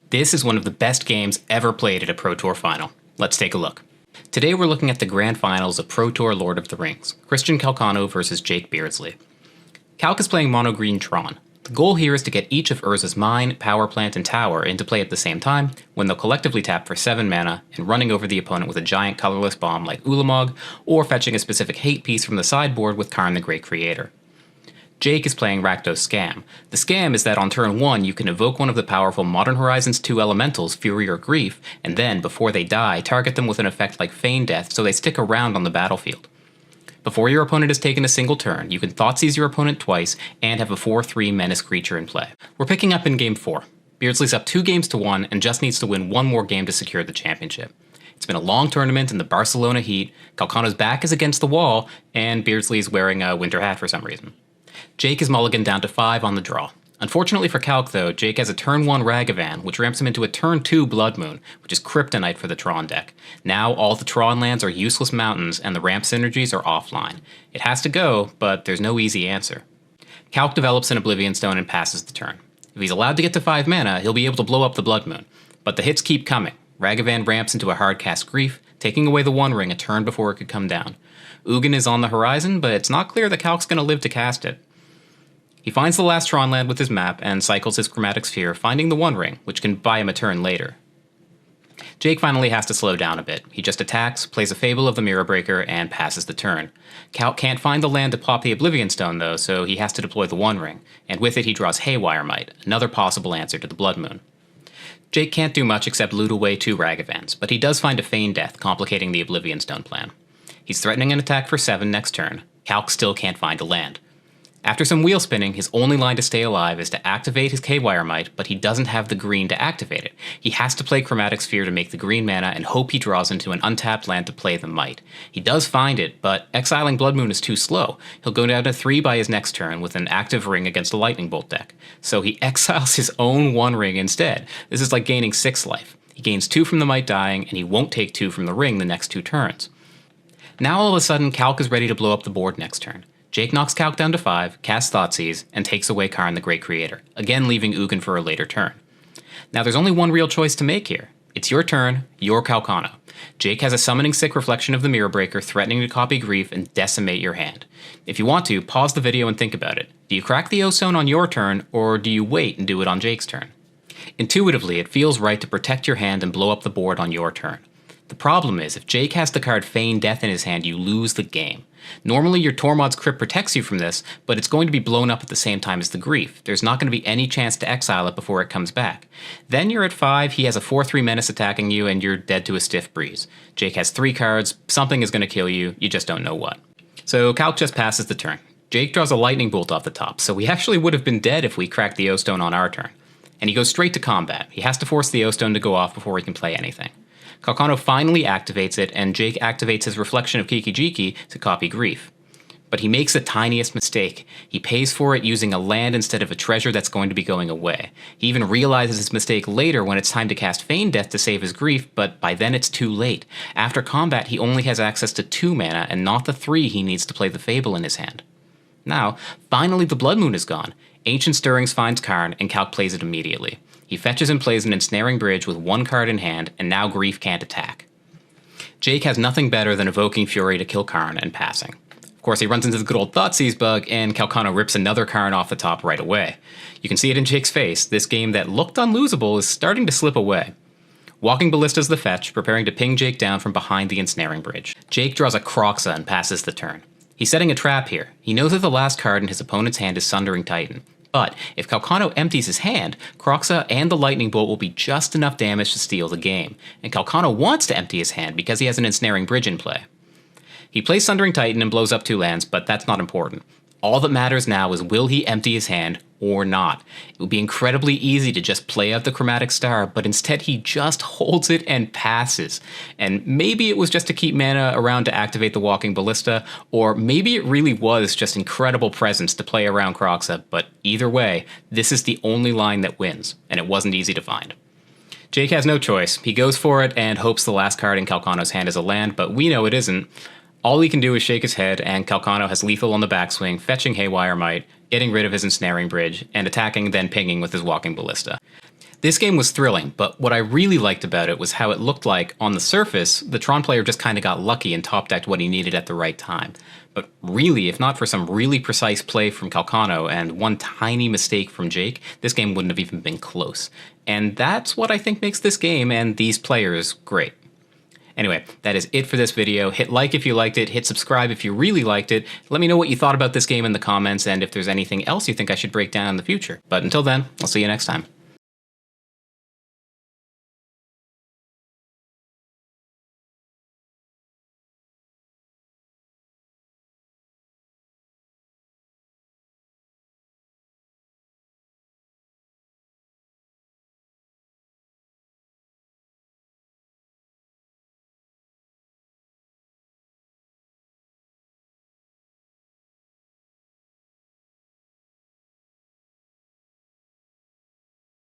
This is one of the best games ever played at a Pro Tour final. Let's take a look. Today we're looking at the grand finals of Pro Tour Lord of the Rings, Christian Calcano versus Jake Beardsley. Calc is playing mono green Tron. The goal here is to get each of Urza's mine, power plant, and tower into play at the same time, when they'll collectively tap for 7 mana and running over the opponent with a giant colorless bomb like Ulamog, or fetching a specific hate piece from the sideboard with Karn the Great Creator. Jake is playing Rakdos Scam. The scam is that on turn 1 you can evoke one of the powerful Modern Horizons 2 elementals, Fury or Grief, and then, before they die, target them with an effect like Feign Death so they stick around on the battlefield. Before your opponent has taken a single turn, you can Thoughtseize your opponent twice and have a 4/3 menace creature in play. We're picking up in Game 4. Beardsley's up 2-1 and just needs to win one more game to secure the championship. It's been a long tournament in the Barcelona heat, Calcano's back is against the wall, and Beardsley's wearing a winter hat for some reason. Jake is mulliganed down to 5 on the draw. Unfortunately for Calc though, Jake has a turn 1 Ragavan, which ramps him into a turn 2 Blood Moon, which is Kryptonite for the Tron deck. Now all the Tron lands are useless mountains and the ramp synergies are offline. It has to go, but there's no easy answer. Calc develops an Oblivion Stone and passes the turn. If he's allowed to get to 5 mana, he'll be able to blow up the Blood Moon. But the hits keep coming. Ragavan ramps into a hard cast Grief, taking away the One Ring a turn before it could come down. Ugin is on the horizon, but it's not clear that Calc's going to live to cast it. He finds the last Tron land with his map and cycles his Chromatic Sphere, finding the One Ring, which can buy him a turn later. Jake finally has to slow down a bit. He just attacks, plays a Fable of the Mirror Breaker, and passes the turn. Calc can't find the land to pop the Oblivion Stone though, so he has to deploy the One Ring, and with it he draws Haywire Might, another possible answer to the Blood Moon. Jake can't do much except loot away 2 Ragavans, but he does find a Feign Death, complicating the Oblivion Stone plan. He's threatening an attack for 7 next turn. Calc still can't find a land. After some wheel spinning, his only line to stay alive is to activate his Haywire Might, but he doesn't have the green to activate it. He has to play Chromatic Sphere to make the green mana and hope he draws into an untapped land to play the Might. He does find it, but exiling Blood Moon is too slow. He'll go down to 3 by his next turn with an active ring against a Lightning Bolt deck. So he exiles his own One Ring instead. This is like gaining 6 life. He gains 2 from the Might dying, and he won't take 2 from the ring the next 2 turns. Now all of a sudden, Calc is ready to blow up the board next turn. Jake knocks Calc down to 5, casts Thoughtseize, and takes away Karn the Great Creator, again leaving Ugin for a later turn. Now there's only one real choice to make here. It's your turn, your Calcano. Jake has a Summoning Sick Reflection of the Mirror Breaker threatening to copy Grief and decimate your hand. If you want to, pause the video and think about it. Do you crack the O-Stone on your turn, or do you wait and do it on Jake's turn? Intuitively, it feels right to protect your hand and blow up the board on your turn. The problem is, if Jake has the card Feign Death in his hand, you lose the game. Normally your Tormod's Crypt protects you from this, but it's going to be blown up at the same time as the Grief. There's not going to be any chance to exile it before it comes back. Then you're at 5, he has a 4/3 menace attacking you, and you're dead to a Stiff Breeze. Jake has 3 cards, something is going to kill you, you just don't know what. So Calc just passes the turn. Jake draws a Lightning Bolt off the top, so we actually would have been dead if we cracked the O-Stone on our turn. And he goes straight to combat. He has to force the O-Stone to go off before he can play anything. Calcano finally activates it, and Jake activates his Reflection of Kiki-Jiki to copy Grief. But he makes the tiniest mistake. He pays for it using a land instead of a treasure that's going to be going away. He even realizes his mistake later when it's time to cast Feign Death to save his Grief, but by then it's too late. After combat, he only has access to 2 mana and not the 3 he needs to play the Fable in his hand. Now, finally the Blood Moon is gone. Ancient Stirrings finds Karn, and Calc plays it immediately. He fetches and plays an Ensnaring Bridge with 1 card in hand, and now Grief can't attack. Jake has nothing better than evoking Fury to kill Karn and passing. Of course, he runs into the good old Thoughtseize bug, and Calcano rips another Karn off the top right away. You can see it in Jake's face. This game that looked unlosable is starting to slip away. Walking Ballista's the fetch, preparing to ping Jake down from behind the Ensnaring Bridge. Jake draws a Kroxa and passes the turn. He's setting a trap here. He knows that the last card in his opponent's hand is Sundering Titan. But if Calcano empties his hand, Kroxa and the Lightning Bolt will be just enough damage to steal the game, and Calcano wants to empty his hand because he has an Ensnaring Bridge in play. He plays Sundering Titan and blows up 2 lands, but that's not important. All that matters now is will he empty his hand or not. It would be incredibly easy to just play out the Chromatic Star, but instead he just holds it and passes. And maybe it was just to keep mana around to activate the Walking Ballista, or maybe it really was just incredible presence to play around Kroxa, but either way, this is the only line that wins, and it wasn't easy to find. Jake has no choice. He goes for it and hopes the last card in Calcano's hand is a land, but we know it isn't. All he can do is shake his head, and Calcano has lethal on the backswing, fetching Haywire Might, getting rid of his Ensnaring Bridge, and attacking then pinging with his Walking Ballista. This game was thrilling, but what I really liked about it was how it looked like, on the surface, the Tron player just kind of got lucky and top-decked what he needed at the right time. But really, if not for some really precise play from Calcano and one tiny mistake from Jake, this game wouldn't have even been close. And that's what I think makes this game and these players great. Anyway, that is it for this video. Hit like if you liked it, hit subscribe if you really liked it. Let me know what you thought about this game in the comments and if there's anything else you think I should break down in the future. But until then, I'll see you next time.